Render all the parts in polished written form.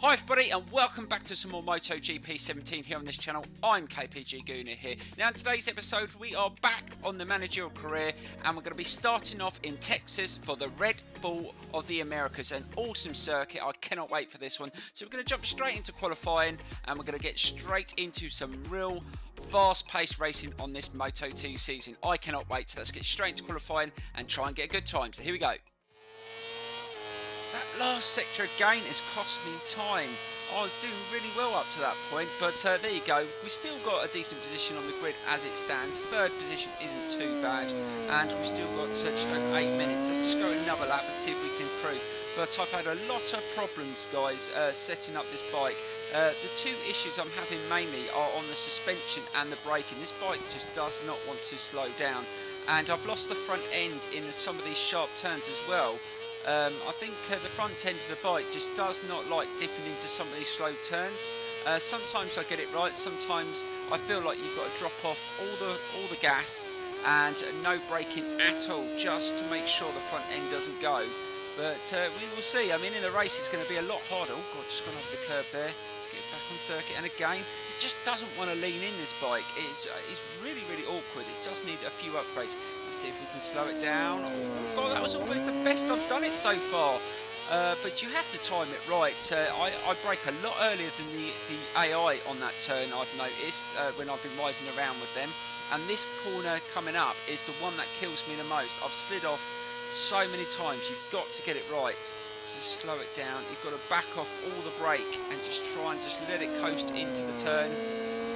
Hi everybody and welcome back to some more MotoGP 17 here on this channel. I'm KPG-GOONER here. Now in today's episode we are back on the managerial career and we're going to be starting off in Texas for the Red Bull of the Americas. An awesome circuit, I cannot wait for this one. So we're going to jump straight into qualifying and we're going to get straight into some real fast-paced racing on this Moto2 season. I cannot wait, so let's get straight into qualifying and try and get a good time. So here we go. That last sector again has cost me time. I was doing really well up to that point, but there you go. We've still got a decent position on the grid as it stands. Third position isn't too bad, and we've still got just over 8 minutes. Let's just go another lap and see if we can improve. But I've had a lot of problems, guys, setting up this bike. The two issues I'm having mainly are on the suspension and the braking. This bike just does not want to slow down, and I've lost the front end in some of these sharp turns as well. I think the front end of the bike just does not like dipping into some of these slow turns. Sometimes I get it right, sometimes I feel like you've got to drop off all the gas and no braking at all just to make sure the front end doesn't go. But we will see. I mean, in the race it's going to be a lot harder. Oh god, just gone over the curb there. Let's get back on circuit, and again it just doesn't want to lean in, this bike. It's really awkward. It does need a few upgrades. Let's see if we can slow it down. Oh god, that was almost the best I've done it so far. But you have to time it right. I brake a lot earlier than the AI on that turn, I've noticed, when I've been riding around with them. And this corner coming up is the one that kills me the most. I've slid off so many times. You've got to get it right. Just slow it down. You've got to back off all the brake and just try and just let it coast into the turn.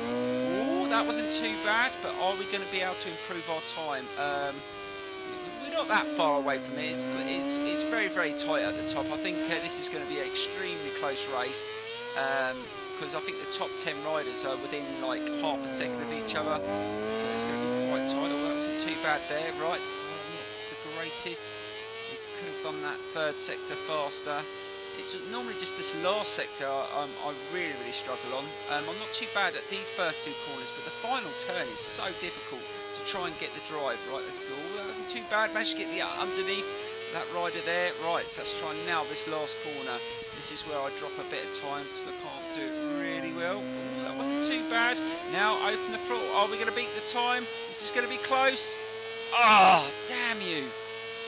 Oh, that wasn't too bad, but are we going to be able to improve our time? We're not that far away from it. It's very tight at the top. I think this is going to be an extremely close race because I think the top 10 riders are within like half a second of each other, so it's going to be quite tight. Oh, that wasn't too bad there, right? Not the greatest. We could have done that third sector faster. It's normally just this last sector I really struggle on. I'm not too bad at these first two corners, but the final turn is so difficult to try and get the drive. Right, let's go. That wasn't too bad. Managed to get the underneath that rider there. Right, so let's try and nail this last corner. This is where I drop a bit of time because I can't do it really well. Ooh, that wasn't too bad. Now open the throttle. Are we going to beat the time? This is going to be close. Oh, damn you.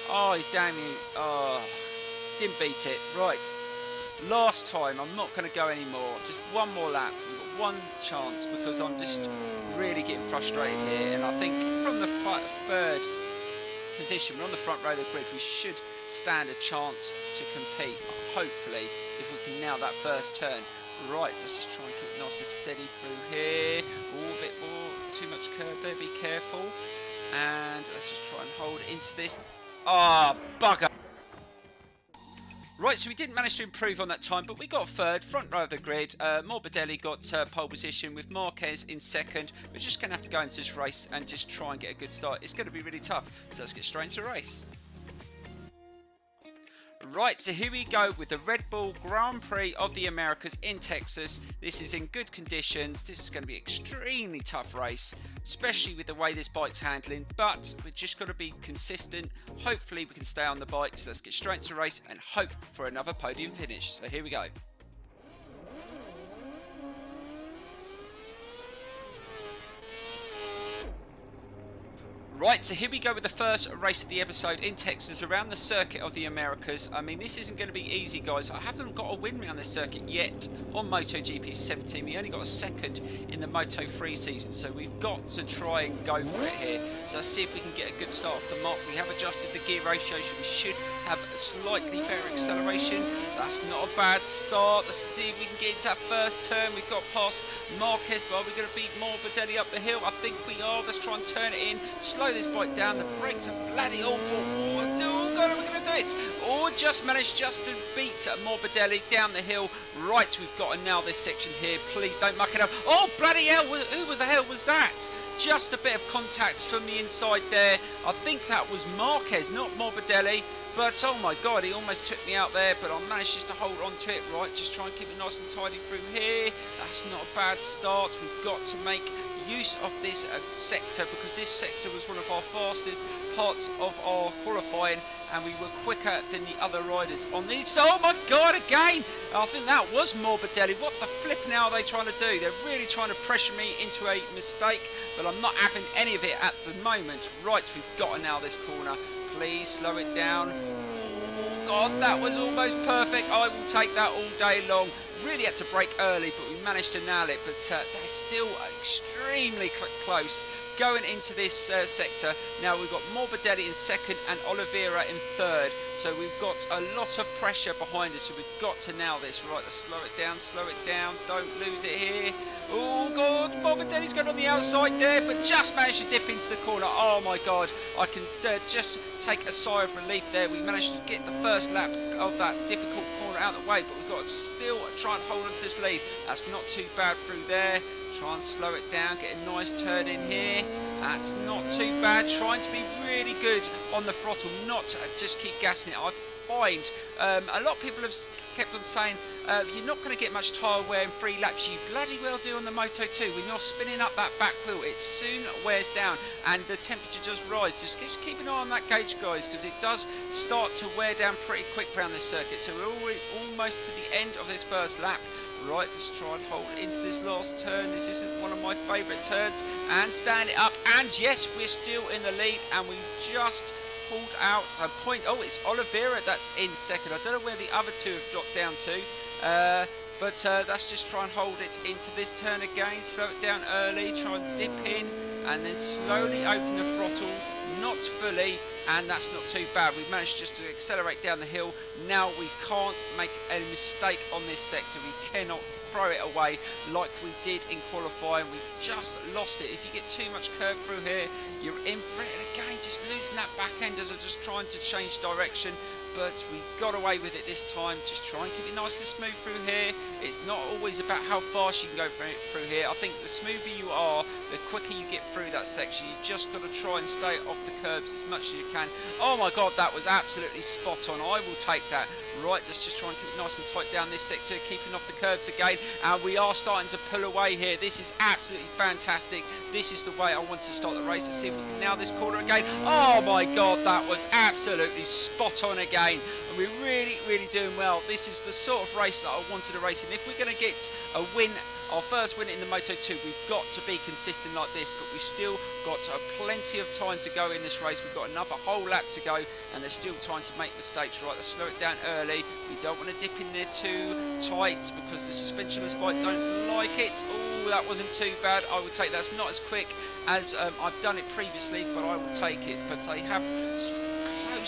Oh, damn you. Oh, didn't beat it. Right. Last time. I'm not going to go anymore. Just one more lap. We've got one chance because I'm just really getting frustrated here. And I think from the third position, we're on the front row of the grid, we should stand a chance to compete. Hopefully, if we can nail that first turn. Right, let's just try and keep nice and steady through here. Oh, a bit more. Too much curve there. Be careful. And let's just try and hold into this. Ah, bugger. Right, so we didn't manage to improve on that time, but we got third, front row of the grid. Morbidelli got pole position with Marquez in second. We're just going to have to go into this race and just try and get a good start. It's going to be really tough, so let's get straight into the race. Right, so here we go with the Red Bull Grand Prix of the Americas in Texas. This is in good conditions. This is going to be an extremely tough race, especially with the way this bike's handling, but we've just got to be consistent. Hopefully we can stay on the bike, so let's get straight into the race and hope for another podium finish. So here we go. Right, so here we go with the first race of the episode in Texas around the circuit of the Americas. I mean, this isn't going to be easy, guys. I haven't got a win around this circuit yet on MotoGP 17. We only got a second in the Moto3 season, so we've got to try and go for it here. So let's see if we can get a good start off the mark. We have adjusted the gear ratio, so we should have a slightly better acceleration. That's not a bad start. Let's see if we can get into that first turn. We've got past Marquez, but are we going to beat Morbidelli up the hill? I think we are. Let's try and turn it in. Slow this bike down. The brakes are bloody awful. Oh god, are we going to do it? Oh, just managed to beat Morbidelli down the hill. Right, we've got to nail this section here. Please don't muck it up. Oh, bloody hell. Who the hell was that? just a bit of contact from the inside there. I think that was Marquez, not Morbidelli. But oh my god, he almost took me out there, but I managed just to hold on to it. Right, just try and keep it nice and tidy through here. That's not a bad start. We've got to make use of this sector, because this sector was one of our fastest parts of our qualifying, and we were quicker than the other riders on these. Oh my god, again! I think that was Morbidelli. What the flip now are they trying to do? They're really trying to pressure me into a mistake, but I'm not having any of it at the moment. Right, we've got to nail this corner. Please slow it down. Oh god, that was almost perfect. I will take that all day long. Really had to brake early, but we managed to nail it. But they're still extremely close going into this sector. Now we've got Morbidelli in second and Oliveira in third. So we've got a lot of pressure behind us. So we've got to nail this. Right, let's slow it down, slow it down. Don't lose it here. Oh god, Morbidelli's going on the outside there, but just managed to dip into the corner. Oh my god, I can just take a sigh of relief there. We managed to get the first lap of that difficult corner out of the way, but we've got to still try and hold on to this lead. That's not too bad through there. Try and slow it down, get a nice turn in here. That's not too bad. Trying to be really good on the throttle, not just keep gassing it. I find a lot of people have kept on saying you're not going to get much tyre wear in 3 laps. You bloody well do on the Moto2. When you're spinning up that back wheel, it soon wears down and the temperature does rise. Just keep an eye on that gauge, guys, because it does start to wear down pretty quick around this circuit. So we're already almost to the end of this first lap. Right, let's try and hold into this last turn. This isn't one of my favourite turns. And stand it up. And yes, we're still in the lead. And we just pulled out a point. Oh, it's Oliveira that's in second. I don't know where the other two have dropped down to. But let's just try and hold it into this turn again. Slow it down early. Try and dip in. And then slowly open the throttle. Not fully. And that's not too bad. We've managed just to accelerate down the hill. Now we can't make a mistake on this sector. We cannot throw it away like we did in qualifying. We've just lost it. If you get too much curve through here, you're in for it. And again, just losing that back end as I'm just trying to change direction. But we got away with it this time. Just try and keep it nice and smooth through here. It's not always about how fast you can go through here. I think the smoother you are, the quicker you get through that section. You just got to try and stay off the curbs as much as you can. Oh my god, that was absolutely spot on. I will take that. Right, let's just try and keep it nice and tight down this sector, keeping off the curbs again. And we are starting to pull away here. This is absolutely fantastic. This is the way I want to start the race. Let's see if we can nail this corner again. Oh my god, that was absolutely spot on again. And we're really, really doing well. This is the sort of race that I wanted to race in. If we're going to get a win, our first win in the Moto2, we've got to be consistent like this, but we've still got plenty of time to go in this race. We've got another whole lap to go, and there's still time to make mistakes. Right, let's slow it down early. We don't want to dip in there too tight because the suspension of the bike don't like it. Oh, that wasn't too bad. I will take that. It's not as quick as I've done it previously, but I will take it. But they have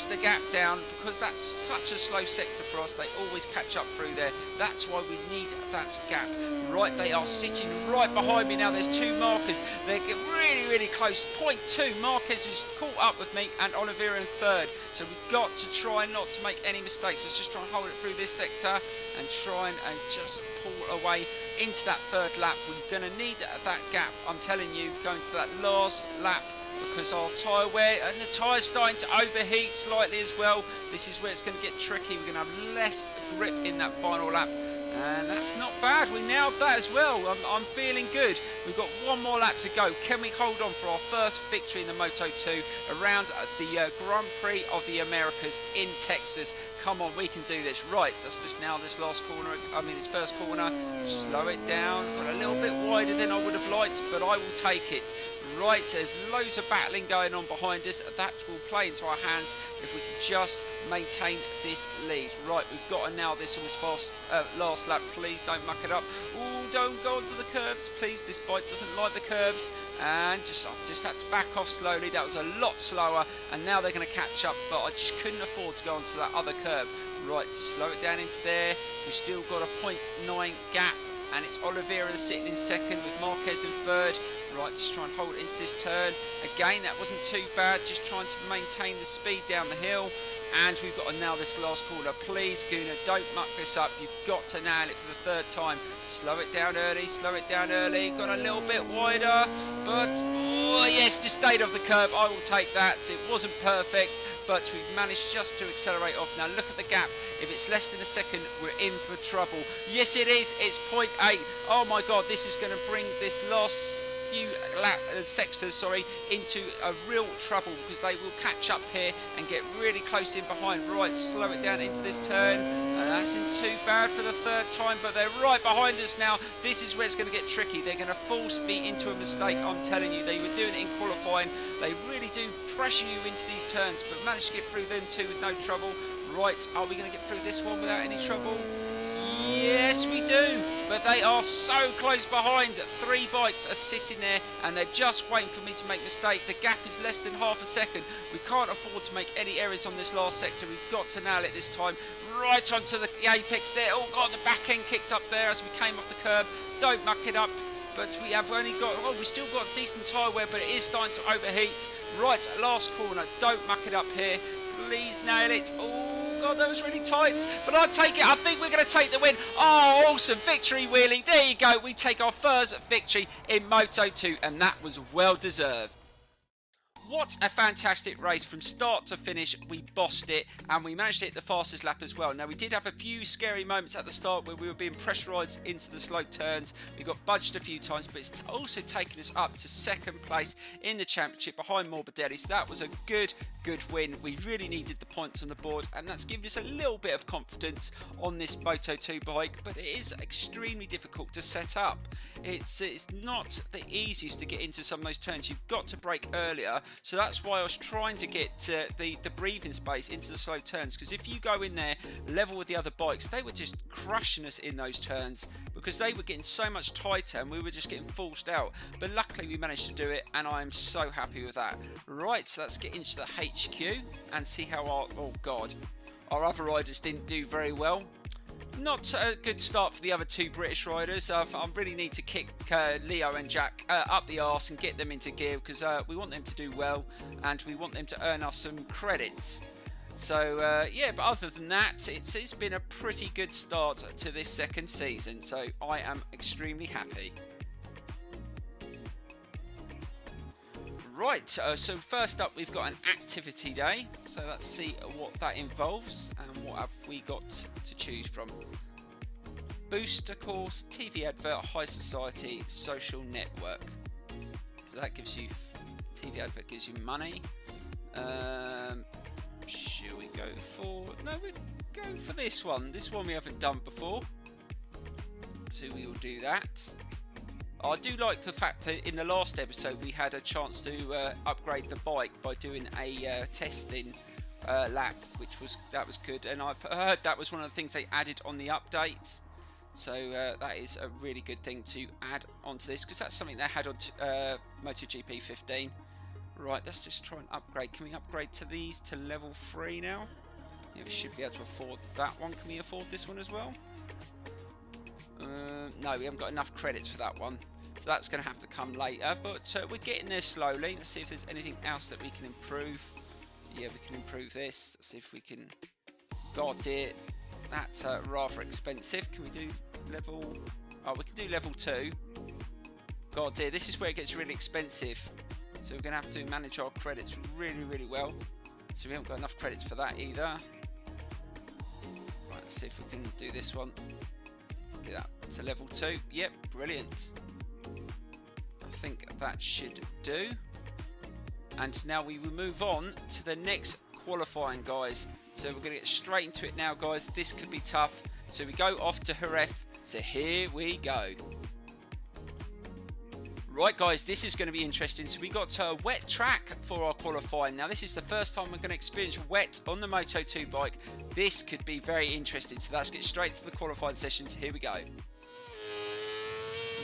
the gap down because that's such a slow sector for us. They always catch up through there. That's why we need that gap. Right, they are sitting right behind me now. There's 2 markers. They get really, really close. 0.2. Marquez is caught up with me and Oliveira in third. So we've got to try not to make any mistakes. Let's just try and hold it through this sector and try and just pull away into that third lap. We're going to need that gap, I'm telling you, going to that last lap, because our tyre wear and the tyre's starting to overheat slightly as well. This is where it's going to get tricky. We're going to have less grip in that final lap, and that's not bad. We nailed that as well. I'm feeling good. We've got 1 more lap to go. Can we hold on for our first victory in the Moto2 around the Grand Prix of the Americas in Texas? Come on, we can do this. Right, let's just nail this last corner. This first corner. Slow it down. Got a little bit wider than I would have liked, but I will take it. Right, there's loads of battling going on behind us. That will play into our hands if we can just maintain this lead. Right, we've got to nail this on this last lap. Please don't muck it up. Oh, don't go onto the curbs. Please, this bike doesn't like the curbs. And I've just had to back off slowly. That was a lot slower. And now they're going to catch up. But I just couldn't afford to go onto that other curb. Right, to slow it down into there. We've still got a 0.9 gap. And it's Oliveira sitting in second with Marquez in third. Right, just try and hold it into this turn. Again, that wasn't too bad. Just trying to maintain the speed down the hill. And we've got to nail this last corner. Please, Gooner, don't muck this up. You've got to nail it for the third time. Slow it down early, slow it down early. Got a little bit wider, but oh yes, just stayed off the curb. I will take that. It wasn't perfect, but we've managed just to accelerate off. Now look at the gap. If it's less than a second, we're in for trouble. Yes, it is. It's 0.8. Oh my God, this is going to bring this last few sectors into a real trouble, because they will catch up here and get really close in behind. Right, slow it down into this turn. That isn't too bad for the third time, but they're right behind us now. This is where it's going to get tricky. They're going to force me into a mistake. I'm telling you, they were doing it in qualifying. They really do pressure you into these turns, but managed to get through them too with no trouble. Right, are we going to get through this one without any trouble? Yes, we do, but they are so close behind. 3 bikes are sitting there and they're just waiting for me to make a mistake. The gap is less than half a second. We can't afford to make any errors on this last sector. We've got to nail it this time. Right onto the apex there. Oh God, the back end kicked up there as we came off the curb. Don't muck it up. But we have only got, we still got decent tyre wear, but it is starting to overheat. Right, last corner. Don't muck it up here. Please nail it. Oh God, that was really tight, but I'll take it. I think we're going to take the win. Oh, awesome victory wheelie. There you go. We take our first victory in Moto 2, and that was well deserved. What a fantastic race from start to finish. We bossed it and we managed to hit the fastest lap as well. Now we did have a few scary moments at the start where we were being pressurised into the slow turns. We got budged a few times, but it's also taken us up to second place in the championship behind Morbidelli. So that was a good win. We really needed the points on the board, and that's given us a little bit of confidence on this Moto 2 bike, but it is extremely difficult to set up. It's not the easiest to get into some of those turns. You've got to brake earlier. So that's why I was trying to get the breathing space into the slow turns, because if you go in there level with the other bikes, they were just crushing us in those turns because they were getting so much tighter and we were just getting forced out. But luckily we managed to do it, and I'm so happy with that. Right, so let's get into the HQ and see how our other riders didn't do very well. Not a good start for the other 2 British riders. I really need to kick Leo and Jack up the arse and get them into gear, because we want them to do well and we want them to earn us some credits. So yeah, but other than that, it's been a pretty good start to this second season, so I am extremely happy. Right, so first up we've got an activity day, so let's see what that involves and what have we got to choose from. Booster course, TV advert, high society, social network. So that gives you, TV advert gives you money. Should we go for, no, we'll go for this one. This one we haven't done before, so we will do that. I do like the fact that in the last episode we had a chance to upgrade the bike by doing a testing lap, that was good, and I've heard that was one of the things they added on the updates. So that is a really good thing to add onto this, because that's something they had on MotoGP 15. Right, let's just try and upgrade. Can we upgrade to these to level 3 now? Yeah, we should be able to afford that one. Can we afford this one as well? No, we haven't got enough credits for that one, so that's going to have to come later, but we're getting there slowly. Let's see if there's anything else that we can improve. Yeah, we can improve this. Let's see if we can. God dear, that's rather expensive. Can we do level, oh, we can do level 2. God dear, this is where it gets really expensive, so we're going to have to manage our credits really well. So we haven't got enough credits for that either. Right, let's see if we can do this one. Get that to level 2. Yep, brilliant. I think that should do. And now we will move on to the next qualifying, guys. So we're going to get straight into it now, guys. This could be tough. So we go off to Jerez. So here we go. Right, guys, this is going to be interesting. So we got a wet track for our qualifying. Now, this is the first time we're going to experience wet on the Moto 2 bike. This could be very interesting. So let's get straight to the qualifying sessions. Here we go.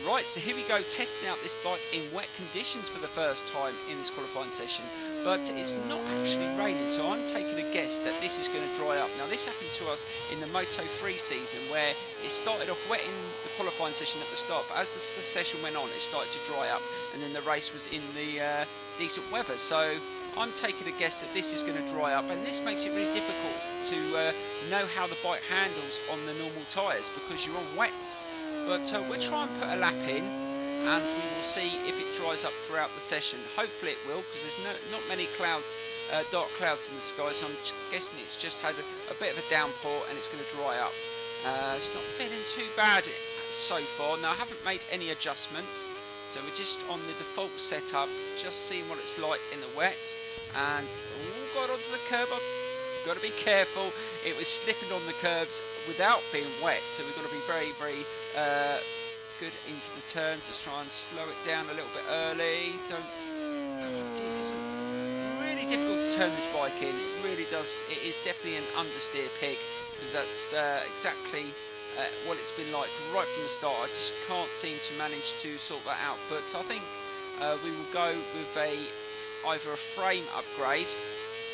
Right, so here we go, testing out this bike in wet conditions for the first time in this qualifying session. But it's not actually raining, so I'm taking a guess that this is going to dry up. Now, this happened to us in the Moto 3 season, where it started off wet in the qualifying session at the start, but as the session went on, it started to dry up, and then the race was in the decent weather. So I'm taking a guess that this is going to dry up, and this makes it really difficult to know how the bike handles on the normal tyres because you're on wets. But we'll try and put a lap in, and we will see if it dries up throughout the session. Hopefully it will, because there's not many clouds, dark clouds in the sky, so I'm guessing it's just had a bit of a downpour and it's going to dry up. It's not feeling too bad so far. Now, I haven't made any adjustments, so we're just on the default setup, just seeing what it's like in the wet. And got onto the curb. I've got to be careful. It was slipping on the curbs without being wet, so we've got to be very, very good into the turns. Let's try and slow it down a little bit early. God, it doesn't. Really difficult to turn this bike in. It really does. It is definitely an understeer pig, because that's exactly what it's been like right from the start. I just can't seem to manage to sort that out. But I think we will go with either a frame upgrade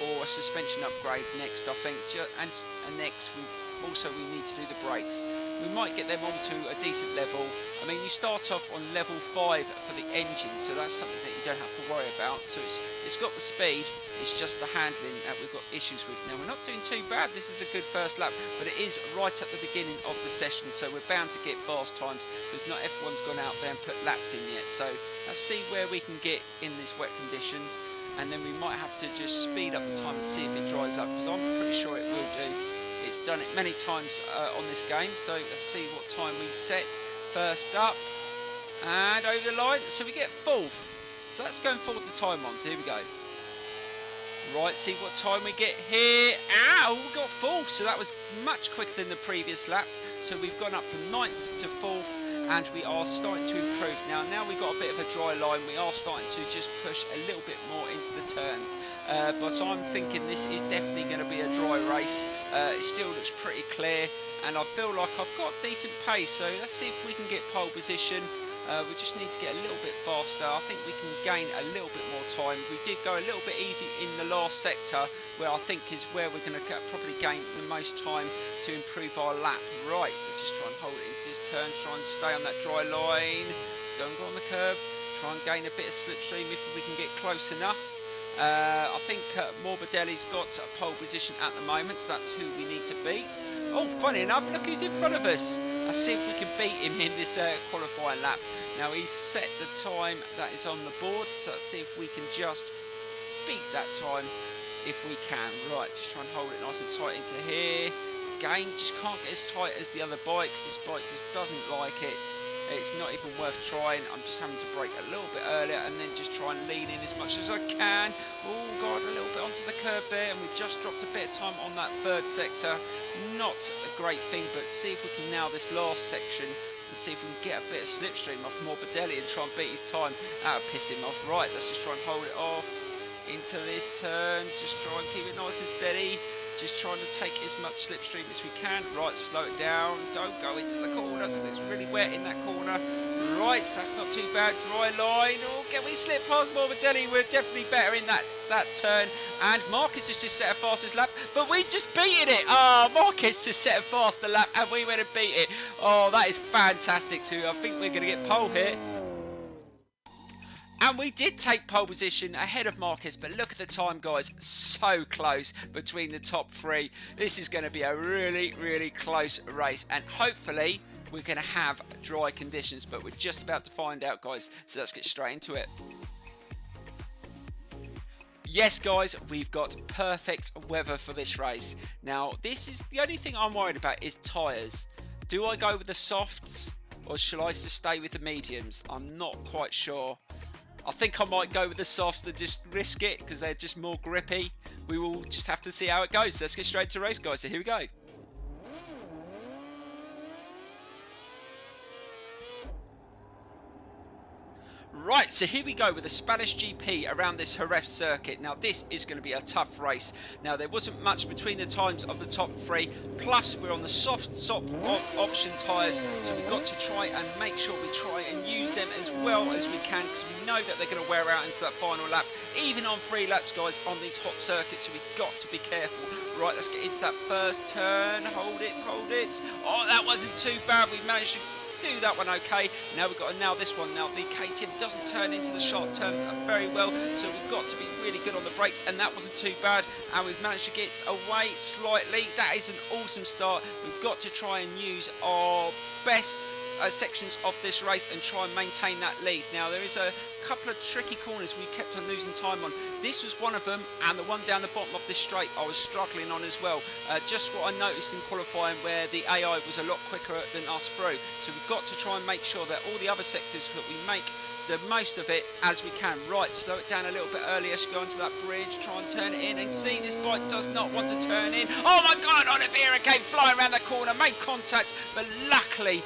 or a suspension upgrade next, I think. And next we need to do the brakes. We might get them onto a decent level. I mean, you start off on level 5 for the engine, so that's something that you don't have to worry about. So it's got the speed, it's just the handling that we've got issues with. Now, we're not doing too bad. This is a good first lap, but it is right at the beginning of the session, so we're bound to get fast times because not everyone's gone out there and put laps in yet. So let's see where we can get in these wet conditions, and then we might have to just speed up the time and see if it dries up, because I'm pretty sure it will do. It's done it many times on this game, so let's see what time we set. First up, and over the line, so we get 4th. So that's going forward the time on, so here we go. Right, see what time we get here. Ow, we got 4th, so that was much quicker than the previous lap. So we've gone up from 9th to 4th, and we are starting to improve. Now we've got a bit of a dry line, we are starting to just push a little bit more into the turns. But I'm thinking this is definitely going to be a dry race. It still looks pretty clear, and I feel like I've got decent pace. So let's see if we can get pole position. We just need to get a little bit faster. I think we can gain a little bit more time. We did go a little bit easy in the last sector, where I think is where we're going to probably gain the most time to improve our lap. Right, so let's just try and hold it into this turn, try and stay on that dry line. Don't go on the curb. Try and gain a bit of slipstream if we can get close enough. I think Morbidelli's got a pole position at the moment, so that's who we need to beat. Oh, funny enough, look who's in front of us. Let's see if we can beat him in this qualifying lap. Now, he's set the time that is on the board, so let's see if we can just beat that time if we can. Right, just try and hold it nice and tight into here. Again, just can't get as tight as the other bikes. This bike just doesn't like it. It's not even worth trying. I'm just having to brake a little bit earlier and then just try and lean in as much as I can. Oh God, a little bit onto the curb there, and we've just dropped a bit of time on that 3rd sector. Not a great thing, but see if we can nail this last section and see if we can get a bit of slipstream off Morbidelli and try and beat his time. That'll piss him off. Right, let's just try and hold it off into this turn. Just try and keep it nice and steady. Just trying to take as much slipstream as we can. Right, slow it down. Don't go into the corner because it's really wet in that corner. Right, that's not too bad. Dry line. Oh, can we slip past Morbidelli? We're definitely better in that turn. And Marquez has just set a fastest lap, but we just beaten it. Oh, Marquez just set a faster lap and we went and beat it. Oh, that is fantastic too. I think we're going to get pole here. And we did take pole position ahead of Marquez, but look at the time, guys. So close between the top 3. This is going to be a really, really close race. And hopefully, we're going to have dry conditions. But we're just about to find out, guys. So let's get straight into it. Yes, guys, we've got perfect weather for this race. Now, this is the only thing I'm worried about is tyres. Do I go with the softs or shall I just stay with the mediums? I'm not quite sure. I think I might go with the softs and just risk it because they're just more grippy. We will just have to see how it goes. Let's get straight to the race, guys. So here we go. Right, so here we go with the Spanish GP around this Jerez circuit. Now, this is going to be a tough race. Now, there wasn't much between the times of the top 3, plus we're on the soft option tyres, so we've got to try and make sure we try and use them as well as we can, because we know that they're going to wear out into that final lap, even on 3 laps, guys, on these hot circuits, so we've got to be careful. Right, let's get into that first turn. Hold it, hold it. Oh, that wasn't too bad. We managed to do that one okay. Now we've got to nail this one. Now the KTM doesn't turn into the sharp turns very well, so we've got to be really good on the brakes, and that wasn't too bad, and we've managed to get away slightly. That is an awesome start. We've got to try and use our best sections of this race and try and maintain that lead. Now there is a couple of tricky corners we kept on losing time on. This was one of them, and the one down the bottom of this straight I was struggling on as well. Just what I noticed in qualifying, where the AI was a lot quicker than us through. So we've got to try and make sure that all the other sectors that we make the most of it as we can. Right, slow it down a little bit earlier. Should go onto that bridge, try and turn it in, and see this bike does not want to turn in. Oh my God, Oliveira came flying around the corner, made contact, but luckily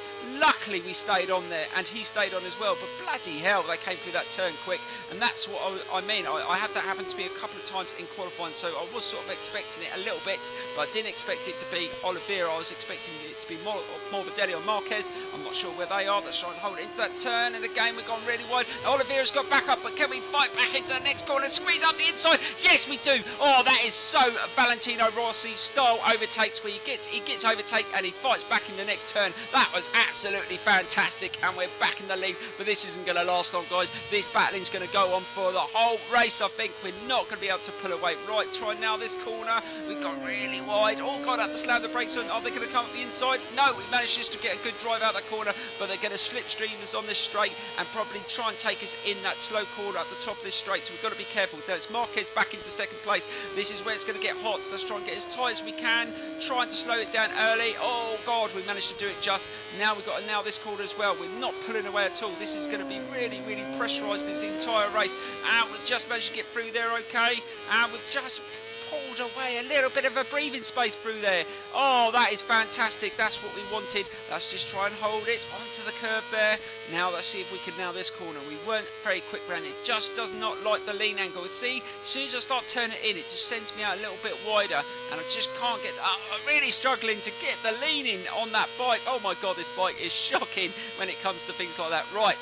we stayed on there, and he stayed on as well. But bloody hell, they came through that turn quick, and that's what I mean. I had that happen to me a couple of times in qualifying, so I was sort of expecting it a little bit, but I didn't expect it to be Oliveira. I was expecting it to be Morbidelli or Marquez. I'm not sure where they are. Let's try and hold it into that turn, and again we've gone really wide. Oliveira's got back up, but can we fight back into the next corner, squeeze up the inside? Yes, we do. Oh, that is so Valentino Rossi style overtakes, where he gets overtake and he fights back in the next turn. That was absolutely fantastic, and we're back in the lead, but this isn't going to last long, guys. This battling's going to go on for the whole race. I think we're not going to be able to pull away. Right, try now this corner. We've got really wide. Oh God, I have to slam the brakes on. Are they going to come up the inside? No, we managed just to get a good drive out that corner, but they're going to slipstream us on this straight and probably try and take us in that slow corner at the top of this straight, so we've got to be careful. There's Marquez back into second place. This is where it's going to get hot, so let's try and get as tight as we can, trying to slow it down early. Oh God, we managed to do it just. Now we've got to nail this corner as well. We're not pulling away at all. This is going to be really pressurised this entire race, and we've just managed to get through there okay, and we've just pulled away a little bit of a breathing space through there. Oh, that is fantastic. That's what we wanted. Let's just try and hold it onto the curve there. Now let's see if we can nail this corner. We weren't very quick round it. Just does not like the lean angle. See, as soon as I start turning it in, it just sends me out a little bit wider, and I just can't get. I'm really struggling to get the lean in on that bike. Oh my God, this bike is shocking when it comes to things like that. Right,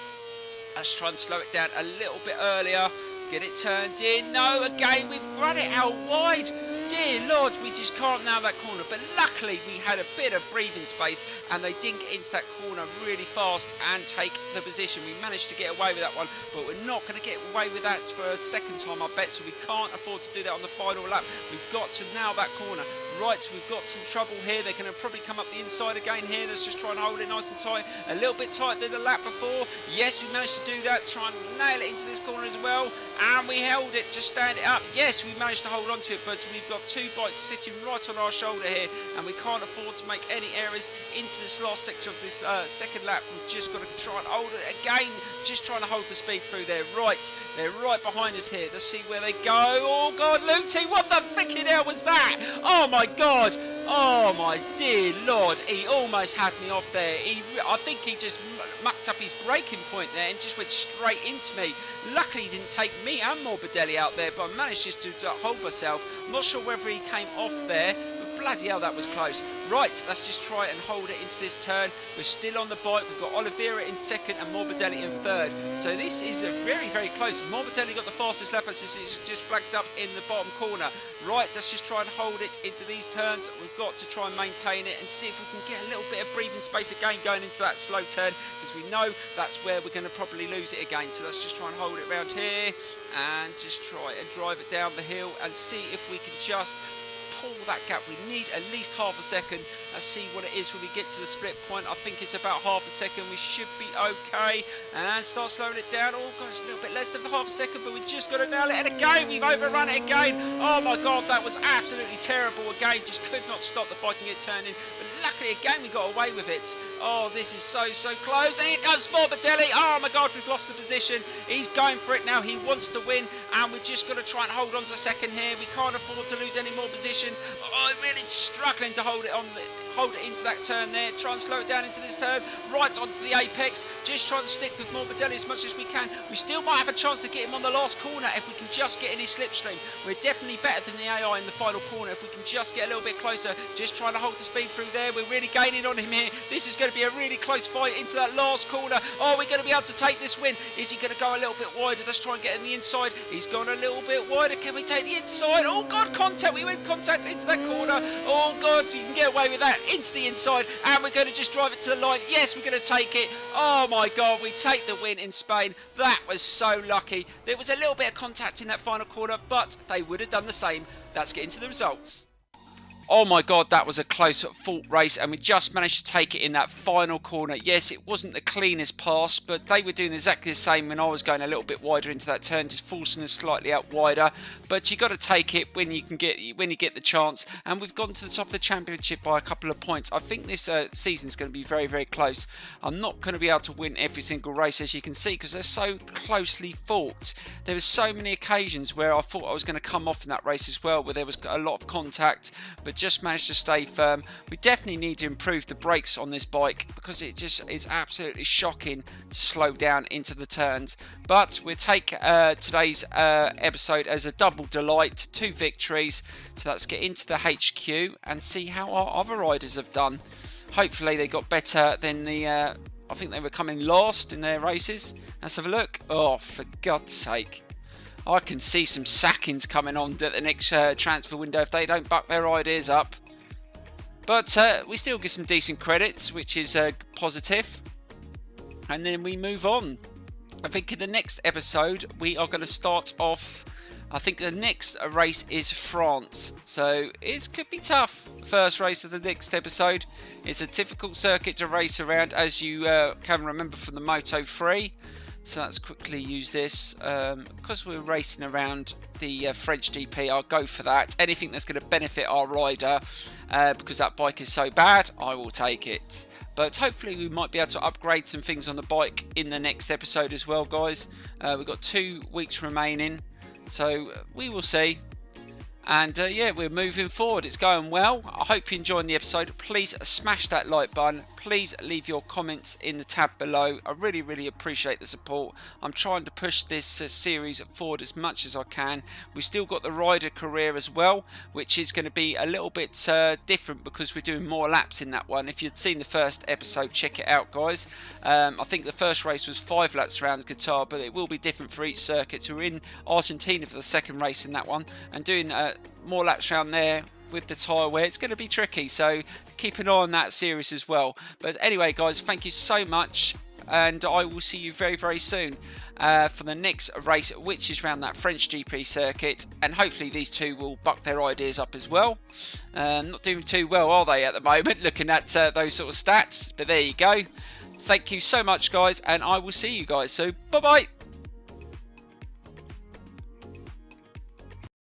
let's try and slow it down a little bit earlier. Get it turned in. No, again, we've run it out wide. Dear Lord, we just can't nail that corner. But luckily, we had a bit of breathing space, and they didn't get into that corner really fast and take the position. We managed to get away with that one, but we're not going to get away with that for a second time, I bet. So we can't afford to do that on the final lap. We've got to nail that corner. Right, so we've got some trouble here. They're going to probably come up the inside again here. Let's just try and hold it nice and tight. A little bit tighter than the lap before. Yes, we managed to do that. Try and nail it into this corner as well. And we held it to stand it up. Yes, we managed to hold on to it, but we've got two bikes sitting right on our shoulder here, and we can't afford to make any errors into this last section of this second lap. We've just got to try and hold it again. Just trying to hold the speed through there. Right, they're right behind us here. Let's see where they go. Oh God, Luty, what the freaking hell was that? Oh my God. Oh my dear Lord, he almost had me off there. I think he just mucked up his braking point there and just went straight into me. Luckily he didn't take me and Morbidelli out there, but I managed just to hold myself. I'm not sure whether he came off there, but bloody hell, that was close. Right, let's just try and hold it into this turn. We're still on the bike. We've got Oliveira in second and Morbidelli in third. So this is a very close. Morbidelli got the fastest lap as it's just flagged up in the bottom corner. Right, let's just try and hold it into these turns. We've got to try and maintain it and see if we can get a little bit of breathing space again going into that slow turn, because we know that's where we're going to probably lose it again. So let's just try and hold it around here and just try and drive it down the hill and see if we can just pull that gap. We need at least half a second. Let's see what it is when we get to the split point. I think it's about half a second. We should be okay. And start slowing it down. Oh God, it's a little bit less than half a second, but we just got to nail it. And again, we've overrun it again. Oh my God, that was absolutely terrible. Again, just could not stop the bike and get turned in. But luckily, again, we got away with it. Oh, this is so close. Here comes Morbidelli. Oh my God, we've lost the position. He's going for it now. He wants to win, and we've just got to try and hold on to second here. We can't afford to lose any more positions. Oh, I'm really struggling to hold it into that turn there. Try and slow it down into this turn, right onto the apex. Just try and stick with Morbidelli as much as we can. We still might have a chance to get him on the last corner if we can just get in his slipstream. We're definitely better than the AI in the final corner if we can just get a little bit closer. Just trying to hold the speed through there. We're really gaining on him here. This is going to be a really close fight into that last corner. Oh, we're going to be able to take this win. Is he going to go a little bit wider? Let's try and get in the inside. He's gone a little bit wider. Can we take the inside? Oh God, contact. We went contact into that corner. Oh God, you can get away with that. into the inside, and we're going to just drive it to the line. Yes, we're going to take it. Oh my God, we take the win in Spain. That was so lucky. There was a little bit of contact in that final corner, but they would have done the same. Let's get into the results. Oh my God, that was a close fought race, and we just managed to take it in that final corner. Yes, it wasn't the cleanest pass, but they were doing exactly the same when I was going a little bit wider into that turn, just forcing us slightly out wider. But you got to take it when you get the chance, and we've gone to the top of the championship by a couple of points. I think this season is going to be very, very close. I'm not going to be able to win every single race, as you can see, because they're so closely fought. There were so many occasions where I thought I was going to come off in that race as well, where there was a lot of contact, but just managed to stay firm. We definitely need to improve the brakes on this bike, because it just is absolutely shocking to slow down into the turns. But we'll take today's episode as a double delight, 2 victories. So let's get into the HQ and see how our other riders have done. Hopefully they got better than the I think they were coming last in their races. Let's have a look. Oh, for God's sake. I can see some sackings coming on at the next transfer window if they don't buck their ideas up. But we still get some decent credits, which is positive. And then we move on. I think in the next episode, we are going to start off. I think the next race is France. So it could be tough. First race of the next episode. It's a difficult circuit to race around, as you can remember from the Moto3. So let's quickly use this. Because we're racing around the French GP, I'll go for that. Anything that's going to benefit our rider, because that bike is so bad, I will take it. But hopefully we might be able to upgrade some things on the bike in the next episode as well, guys. We've got 2 weeks remaining, so we will see. And yeah, we're moving forward. It's going well. I hope you're enjoying the episode. Please smash that like button. Please leave your comments in the tab below. I really, really appreciate the support. I'm trying to push this series forward as much as I can. We've still got the rider career as well, which is going to be a little bit different, because we're doing more laps in that one. If you'd seen the first episode, check it out, guys. I think the first race was 5 laps around Qatar, but it will be different for each circuit. So we're in Argentina for the second race in that one, and doing more laps around there with the tyre wear. It's going to be tricky, so keep an eye on that series as well. But anyway, guys, thank you so much, and I will see you very, very soon for the next race, which is around that French GP circuit, and hopefully these two will buck their ideas up as well. Not doing too well, are they, at the moment, looking at those sort of stats? But there you go. Thank you so much, guys, and I will see you guys. So bye bye.